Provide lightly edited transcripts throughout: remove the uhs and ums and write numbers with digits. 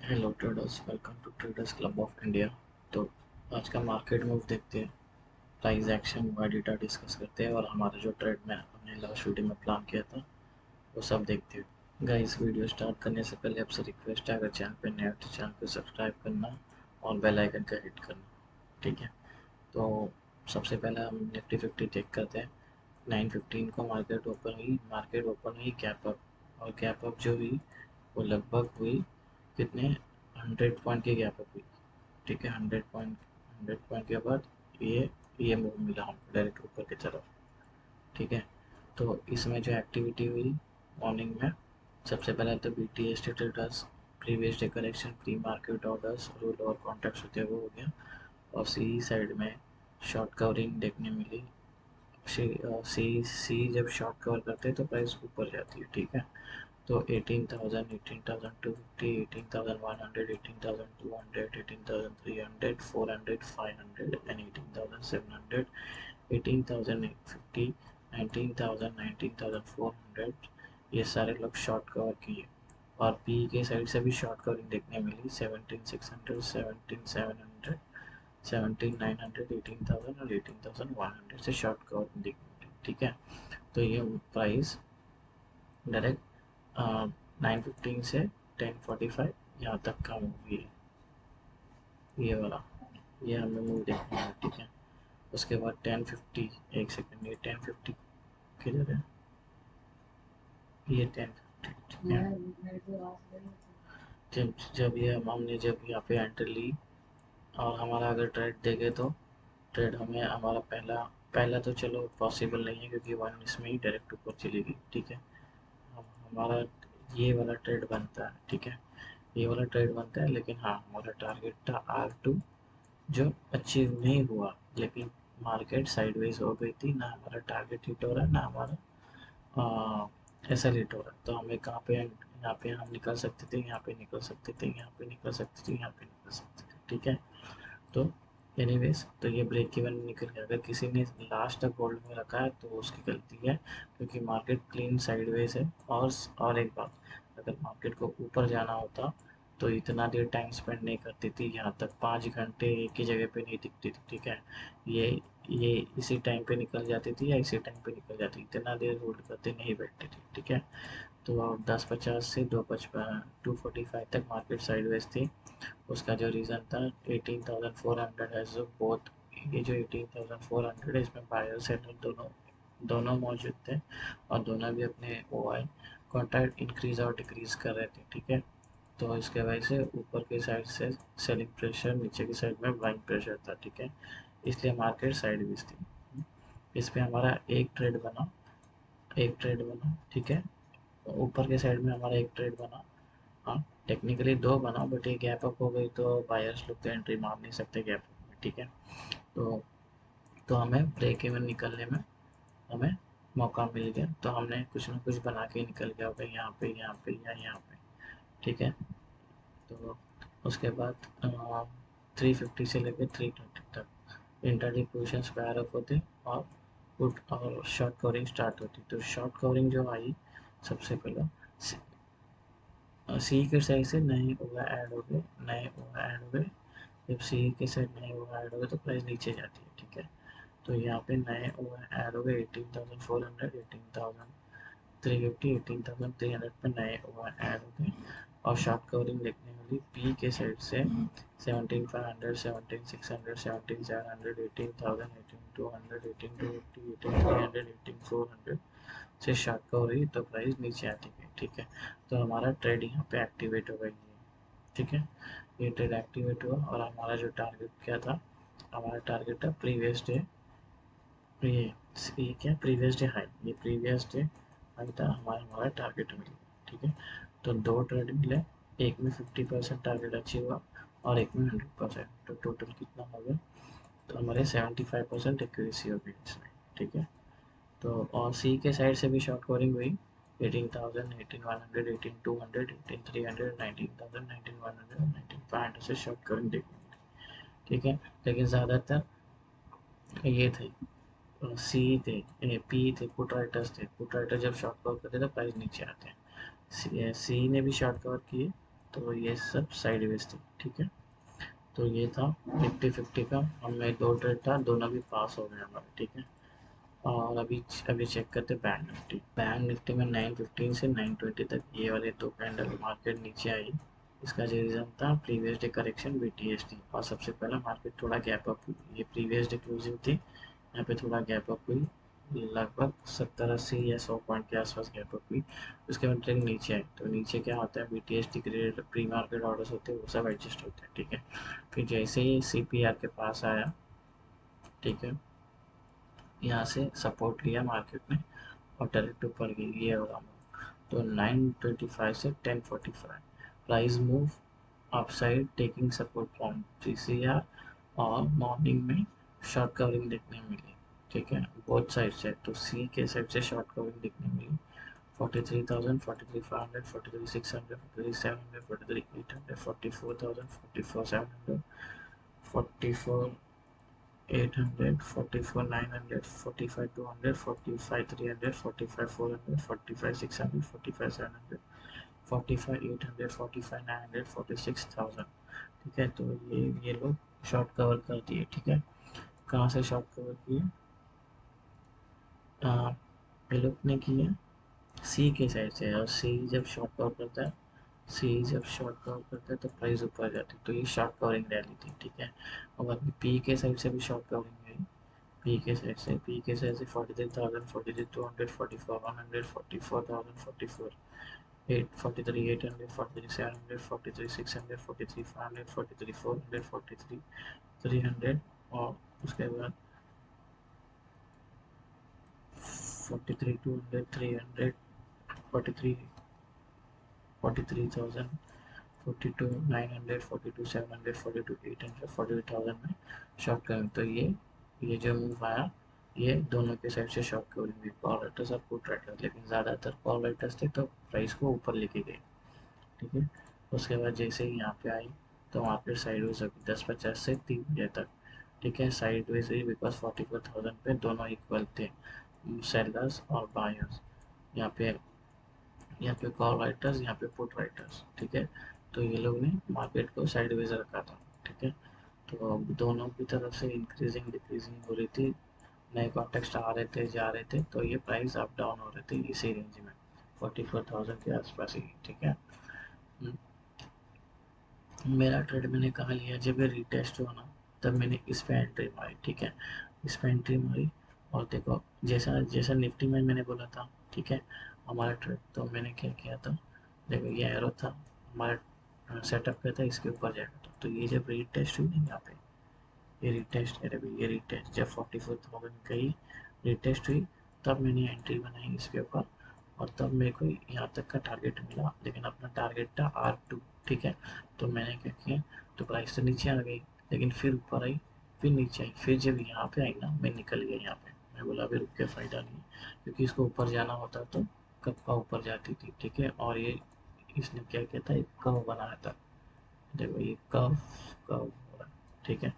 Hello traders, welcome to traders club of India. तो आज का मार्केट मूव देखते हैं, प्राइस एक्शन, वाई डेटा डिस्कस करते हैं और हमारा जो ट्रेड में हमने लास्ट वीडियो में प्लान किया था वो सब देखते हैं। गाइस, वीडियो स्टार्ट करने से पहले आपसे रिक्वेस्ट है, अगर चैनल पे नए हो तो चैनल को सब्सक्राइब करना और बेल आइकन का हिट करना। ठीक है, तो सबसे पहले हम निफ्टी 50 चेक करते हैं। 9:15 को मार्केट ओपन हुई गैप अप, और गैप अप जो हुई वो लगभग हुई कितने 100 पॉइंट की गैप अप हुई। ठीक है, 100 पॉइंट के बाद ये मूव मिला हमको डायरेक्ट ऊपर की तरफ। ठीक है, तो इसमें जो एक्टिविटी हुई मॉर्निंग में, सबसे पहले तो B T S traders previous day correction, pre market orders, rule और कॉन्ट्रैक्ट्स होते हैं वो हो गया। और सी साइड में शॉर्ट कवरिंग देखने मिली। सी जब शॉर्ट कवर करते हैं तो प्राइस ऊपर जाती है। ठीक है, तो 18,000, 18,250, 18,100, 18,200, 18,300, 400, 500 एंड 18,700, 18,850, 19,000, 19,400, ये सारे लोग शॉर्ट कवर किए। और पी के साइड से भी शॉर्ट कवरिंग देखने मिली 17,600, 17,700, 17,900, 18,000 और 18,100 से शॉर्ट कवरिंग देखने मिली। ठीक है, तो ये प्राइस डायरेक्ट 9:15 से 10:45 यहाँ तक का मूवी है, ये वाला, ये हमें मूवी देखना है। ठीक है, उसके बाद 10:50, एक सेकंड, ये 10:50 किधर है, ये 10:50। ठीक है, हमने जब यहाँ पे एंटर ली और हमारा अगर ट्रेड देखे तो ट्रेड हमें हमारा पहला पहला तो चलो पॉसिबल नहीं है क्योंकि वन इसमें ही डायरेक्ट ऊपर चली गई। ठीक है, हमारा ये वाला ट्रेड बनता है। ठीक है, ये वाला ट्रेड बनता है, लेकिन हाँ, हमारा टारगेट था R2 जो अचीव नहीं हुआ, लेकिन मार्केट साइडवेज हो गई थी, ना हमारा टारगेट हिट हो रहा है ना हमारा ऐसा हिट हो रहा है। तो हमें कहाँ पे, यहाँ पे हम निकल सकते थे, यहाँ पे निकल सकते थे, यहाँ पे निकल सकते थे, यहाँ पे निकल सकते थे। ठीक है, तो एनीवेज, तो ये ब्रेक इवन निकल गया। अगर किसी ने लास्ट तक होल्ड में रखा है तो उसकी गलती है, क्योंकि मार्केट क्लीन साइडवेज है। और एक बात, अगर मार्केट को ऊपर जाना होता तो इतना देर टाइम स्पेंड नहीं करती थी, यहाँ तक 5 घंटे एक ही जगह पे नहीं दिखती थी। ठीक है, ये ये इसी टाइम पे निकल जाती थी या इसी टाइम पे निकल जाती, इतना देर होल्ड करते नहीं बैठती थी। ठीक है, तो 10:50 से 2:45 तक मार्केट साइडवेज थी। उसका जो रीज़न था 18,400 है, जो बोथ, ये जो 18,400 है इसमें बायर सेलर दोनों दोनों मौजूद थे, और दोनों भी अपने ओ आई कॉन्ट्रैक्ट इंक्रीज और डिक्रीज कर रहे थे। ठीक है, तो इसके वजह से ऊपर की साइड से सेलिंग प्रेशर, नीचे की साइड में बाइंग प्रेशर था। ठीक है, इसलिए मार्केट साइडवेज थी। इस पे हमारा एक ट्रेड बना। ठीक है, ऊपर के साइड में हमारा एक ट्रेड बना। हाँ, टेक्निकली दो बना, बट ये गैप अप हो गई तो बायर्स लोग तो एंट्री मार नहीं सकते गैप अप में। ठीक है, तो हमें ब्रेक इवन निकलने में हमें मौका मिल गया, तो हमने कुछ ना कुछ बना के निकल गया होगा यहाँ पे, यहाँ पे या यहाँ पे। ठीक है, तो उसके बाद 350 से लेकर 320 तक इंटरडे पोजिशंस फायर अप होते और पुट और शॉर्ट कवरिंग स्टार्ट होती। तो शॉर्ट कवरिंग जो आई, सबसे पहले सी के साइड से नए ओवर ऐड हो गए, नए ओवर ऐड हो गए। जब सी के साइड नए ओवर ऐड हो गए तो प्राइस नीचे जाती है। ठीक है, तो यहाँ पे नए ओवर ऐड हो गए 18,400, 18,350, 18,300 पे नए ओवर ऐड हो गए। और शॉर्ट कवरिंग देखने मिली पी के साइड से 17,500, 17,600, 17,700, 18,000, 18,200, 18,250, 18,300, 18,400 से शॉर्ट कवर हुई तो प्राइस नीचे आती गई। ठीक है, तो हमारा ट्रेड यहाँ पे एक्टिवेट हो गई है। ठीक है, ये ट्रेड एक्टिवेट हुआ और हमारा जो टारगेट क्या था, हमारा टारगेट था प्रीवियस डे, ये क्या प्रीवियस डे हाई, ये प्रीवियस डे हाई था, हमारा टारगेट मिल गया। ठीक है, तो दो ट्रेड मिले, एक में 50% टारगेट अचीव हुआ और एक में 100%, तो टोटल कितना हो गया, तो हमारे 75% एक्यूरेसी हो गई इसमें। ठीक है, तो और सी के साइड से भी शॉर्ट कवरिंग हुई 18,000, 18,100, 18,200, 18,300, 19,000, 19,100, 19,500 से शॉर्ट कवरिंग देखने मिली। ठीक है, लेकिन ज़्यादातर ये थे, सी थे, पी थे, पुट राइटर्स थे। पुट राइटर जब शॉर्ट कवर करते तो प्राइस नीचे आते हैं। सी ने भी शॉर्ट कवर किए तो ये सब साइडवेज थी, ठीक है। तो ये था निफ्टी 50 का, हमें 2 ट्रेड था, दोनों भी पास हो गए हमारे, ठीक है। और अभी चेक करते बैंक निफ्टी। बैंक निफ्टी में 915 से 920 तक ये वाले 2 कैंडल मार्केट नीचे आई। इसका जो रीज़न था प्रीवियस डे करेक्शन BTST, और सबसे पहला मार्केट थोड़ा गैप अप हुई। ये प्रीवियस डे क्लोजिंग थी, यहाँ पे थोड़ा गैप अप हुई, लगभग 70-80 या 100 पॉइंट के आसपास गैप अप हुई। उसके बाद ट्रेंड नीचे आई। तो नीचे क्या होता है, BTST credit pre market orders होते हैं, वो सब एडजस्ट होते हैं, ठीक है। फिर जैसे ही CPR के पास आया, ठीक है, यहाँ से सपोर्ट लिया मार्केट ने और डायरेक्ट ऊपर गई, ये होगा मूव। तो 925 से 1045 price move upside taking support from GCR, और मॉर्निंग में शॉर्ट कवरिंग देखने मिली, ठीक है, बोथ साइड से। तो सी के साइड से शॉर्ट कवरिंग देखने मिली 43,000, 43,500, 43,600, 43,700, 43,800, 44,000, 44,700, 44,800, 44,900, 45,200, 45,300, 45,400, 45,600, 45,700, 45,800, 45,900, 46,000, ठीक है। तो ये लोग शॉर्ट कवर कर दिए, ठीक है। कहाँ से शॉर्ट कवर किए, ये लोग ने किए सी के साइड से, और सी जब शॉर्ट कवर करता है, सी जब शॉर्ट कवर करता है तो प्राइस ऊपर जाती है, तो ये शॉर्ट कवरिंग रैली थी, ठीक है। और बाद में पी के साइड से भी शॉर्ट कवरिंग गई, पी के साइड से 43,000, 43,200, 44,100, 44,000, 43,800, 43,700, 43,600, 43,500, 43,400, 43,300, और उसके बाद 43,200, 300, 43, 43,000, 42,900, 42,700, 42,800, 42,000 में शॉर्ट कवरिंग। तो ये जो मूव आया, ये दोनों के साइड से शॉर्ट कवरिंग हुई, कॉल राइटर्स और पुट राइटर्स, लेकिन ज़्यादातर कॉल राइटर्स थे, तो प्राइस को ऊपर लेके गए, ठीक है। उसके बाद जैसे ही यहाँ पे आई, तो मार्केट साइडवेज होगी 10:50 से 3 बजे तक, ठीक है। साइडवेज हुई बिकॉज 44,000 पे दोनों इक्वल थे, सेलर्स और बायर्स। यहाँ पे कॉल राइटर्स, यहाँ पे पुट राइटर्स, ठीक है। तो ये लोग ने मार्केट को साइडवेज रखा था, ठीक है। तो अब दोनों की तरफ से इंक्रीजिंग डिक्रीजिंग हो रही थी, नए कॉन्टेक्स्ट आ रहे थे जा रहे थे, तो ये प्राइस अप डाउन हो रहे थे इसी रेंज में 44,000 के आसपास ही, ठीक है। मेरा ट्रेड मैंने कहाँ लिया, जब ये रीटेस्ट हुआ ना, तब मैंने इस पे एंट्री मारी, ठीक है। इस पे एंट्री मारी, और देखो जैसा जैसा निफ्टी में मैंने बोला था, ठीक है, हमारा ट्रेड, तो मैंने क्या किया था, देखो ये एरो था हमारा, सेटअप किया था इसके ऊपर जाएगा था। तो ये जब रीटेस्ट हुई ना यहाँ पे, ये रीटेस्ट, अरे भाई ये रीटेस्ट जब 44,000 गई, रीटेस्ट हुई, तब मैंने एंट्री बनाई इसके ऊपर, और तब मेरे को यहाँ तक का टारगेट मिला, लेकिन अपना टारगेट था R2, ठीक है। तो मैंने क्या किया, तो प्राइस तो नीचे आ गई, लेकिन फिर ऊपर आई, फिर नीचे आई, फिर जब यहाँ पे आई ना, मैं निकल गया यहाँ पे। मैं बोला अभी रुक के फ़ायदा नहीं, क्योंकि इसको ऊपर जाना होता तो कब का ऊपर जाती थी, ठीक है। और ये इसने क्या किया था, एक कर्व बनाया था, देखो ये कर्व कर्व हो रहा है, ठीक है।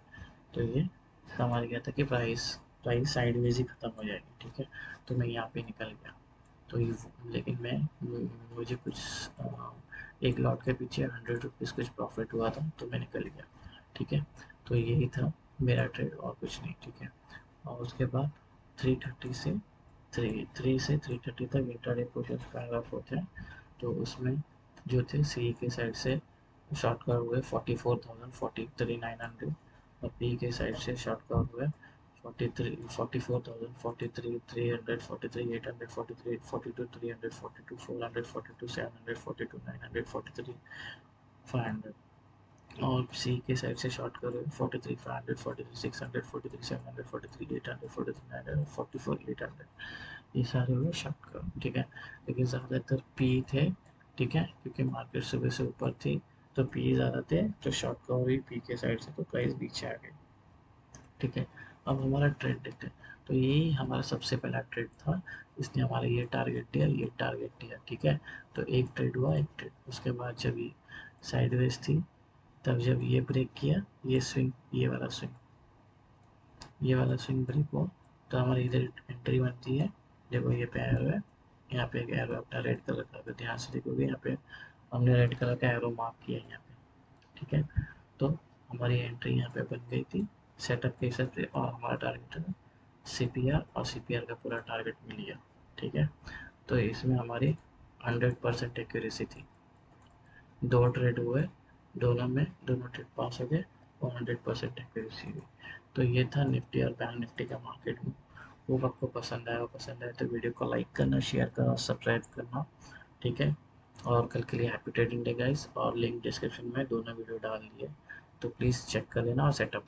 तो ये समझ गया था कि प्राइस प्राइस साइडवेज ही ख़त्म हो जाएगी, ठीक है। तो मैं यहाँ पे निकल गया। तो ये, लेकिन मुझे कुछ एक लॉट के पीछे 100 रुपीज़ कुछ प्रॉफिट हुआ था, तो मैं निकल गया, ठीक है। तो यही था मेरा ट्रेड, और कुछ नहीं, ठीक है। और उसके बाद 330 से 3 से 330 तक इंट्राडे पोर्शन फायर ऑफ होते हैं। तो उसमें जो थे सी के साइड से शॉर्ट कवर हुए 44,000, 43,900, और पी के साइड से शॉर्ट कवर हुए 44,000, 43,300, 43,800, 42,300, 42,400, 42,700, 42,900, 43,500, और सी के साइड से शॉर्ट करो 43,500, 43,600, 43,700, 43,800, 43,900, 44,800, ये सारे हुए शॉर्ट करो, ठीक है। लेकिन ज़्यादातर पी थे, ठीक है, क्योंकि मार्केट सुबह से ऊपर थी, तो पी ज़्यादा थे, तो शॉर्ट कवर हुई पी के साइड से, तो प्राइस नीचे आ गई, ठीक है। अब हमारा ट्रेड देखते हैं। तो यही हमारा सबसे पहला ट्रेड था, इसने हमारा ये टारगेट दिया, ये टारगेट दिया, ठीक है। तो एक ट्रेड हुआ, एक ट्रेड, उसके बाद जब ये साइडवेज थी, तब जब ये ब्रेक किया, ये स्विंग, ये वाला स्विंग ब्रेक हुआ, तो हमारी इधर एंट्री बनती है। देखो ये पे एरो है, यहाँ पे एक एरो अपना रेड कलर का, अगर ध्यान से देखोगे यहाँ पे हमने रेड कलर का एरो मार्क किया यहाँ पे, ठीक है। तो हमारी एंट्री यहाँ पे बन गई थी सेटअप के हिसाब से, और हमारा टारगेट CPR और CPR का पूरा टारगेट मिल गया, ठीक है। तो इसमें हमारी 100% एक्यूरेसी थी। 2 ट्रेड हुए, दोनों ट्रेड पास हो गए और 100% एक्यूरेसी हुई। तो ये था निफ्टी और बैंक निफ्टी का मार्केट में। वो आपको पसंद आया, पसंद आया तो वीडियो को लाइक करना, शेयर करना, सब्सक्राइब करना, ठीक है। और कल के लिए हैप्पी ट्रेडिंग डे गाइस, और लिंक डिस्क्रिप्शन में दोनों वीडियो डाल दिए, तो प्लीज़ चेक कर लेना और सेटअप